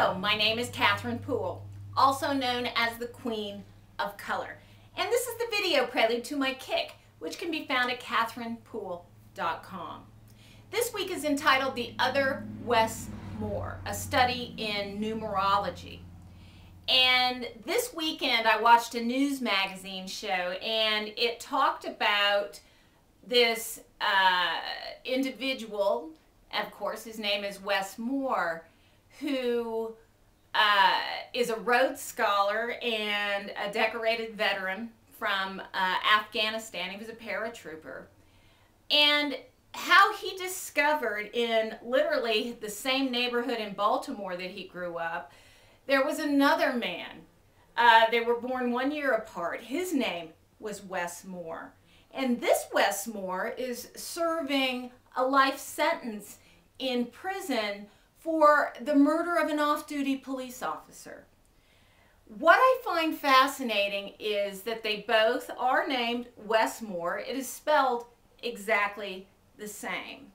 Hello, my name is Catherine Poole, also known as the Queen of Color. And this is the video prelude to my kick, which can be found at catherinepoole.com. This week is entitled The Other Wes Moore, a study in numerology. And this weekend I watched a news magazine show, and it talked about this individual. Of course, his name is Wes Moore, who is a Rhodes Scholar and a decorated veteran from Afghanistan. He was a paratrooper. And how he discovered in literally the same neighborhood in Baltimore that he grew up, there was another man. They were born 1 year apart. His name was Wes Moore. And this Wes Moore is serving a life sentence in prison for the murder of an off-duty police officer. What I find fascinating is that they both are named Wes Moore. It is spelled exactly the same.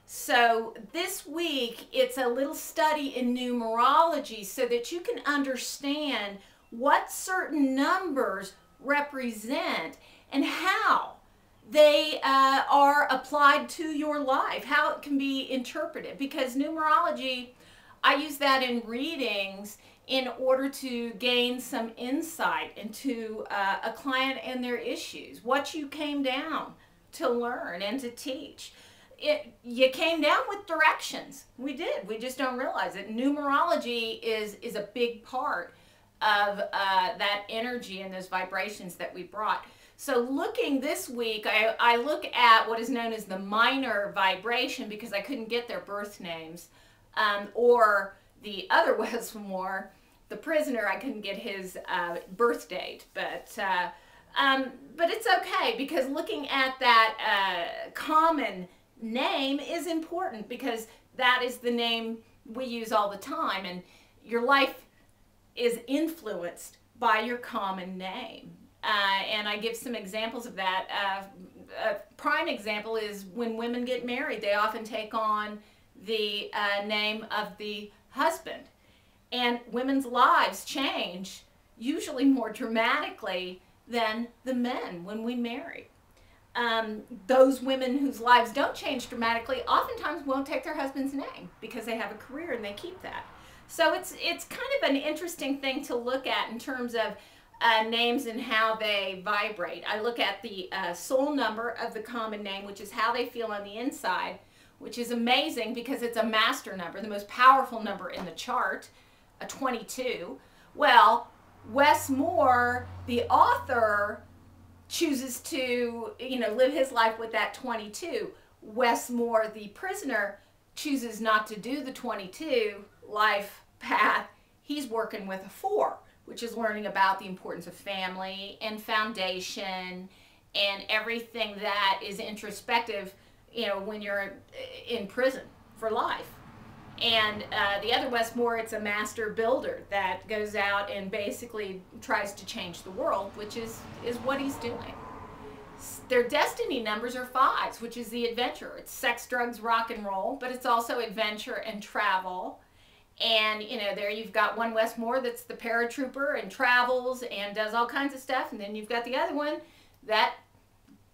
So this week it's a little study in numerology so that you can understand what certain numbers represent and how they are applied to your life, how it can be interpreted. Because numerology, I use that in readings in order to gain some insight into a client and their issues, what you came down to learn and to teach. You came down with directions. We did. We just don't realize it. Numerology is a big part of that energy and those vibrations that we brought. So looking this week, I look at what is known as the minor vibration because I couldn't get their birth names, or the other Wes Moore, the prisoner, I couldn't get his birth date, but it's okay because looking at that common name is important because that is the name we use all the time, and your life is influenced by your common name. And I give some examples of that. A prime example is when women get married, they often take on the name of the husband. And women's lives change, usually more dramatically than the men when we marry. Those women whose lives don't change dramatically oftentimes won't take their husband's name because they have a career and they keep that. So it's kind of an interesting thing to look at in terms of names and how they vibrate. I look at the soul number of the common name, which is how they feel on the inside, which is amazing because it's a master number, the most powerful number in the chart, a 22. Well, Wes Moore, the author, chooses to, live his life with that 22. Wes Moore, the prisoner, chooses not to do the 22 life path. He's working with a 4, which is learning about the importance of family and foundation and everything that is introspective, when you're in prison for life. And the other Wes Moore, it's a master builder that goes out and basically tries to change the world, which is what he's doing. Their destiny numbers are 5s, which is the adventure. It's sex, drugs, rock and roll, but it's also adventure and travel. And, there you've got one Wes Moore that's the paratrooper and travels and does all kinds of stuff. And then you've got the other one that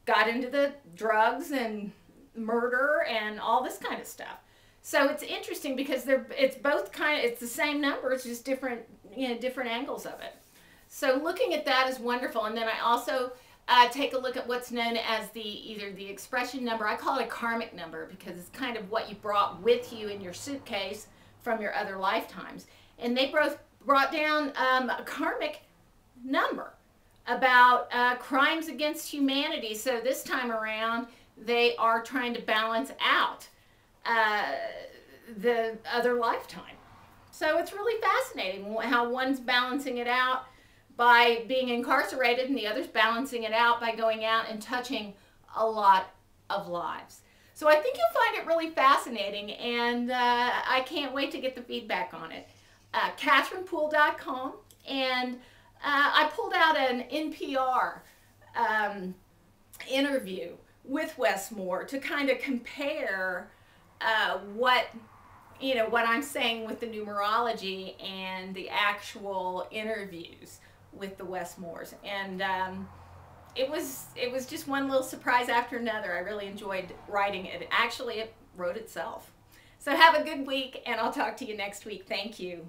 got into the drugs and murder and all this kind of stuff. So it's interesting because it's the same number, it's just different, different angles of it. So looking at that is wonderful. And then I also take a look at what's known as either the expression number. I call it a karmic number because it's kind of what you brought with you in your suitcase from your other lifetimes. And they both brought down a karmic number about crimes against humanity. So this time around, they are trying to balance out the other lifetime. So it's really fascinating how one's balancing it out by being incarcerated and the other's balancing it out by going out and touching a lot of lives. So I think you'll find it really fascinating, and I can't wait to get the feedback on it. CatherinePoole.com, and I pulled out an NPR interview with Wes Moore to kind of compare what you know, what I'm saying with the numerology and the actual interviews with the Westmores. And it was just one little surprise after another. I really enjoyed writing it. Actually, it wrote itself. So have a good week, and I'll talk to you next week. Thank you.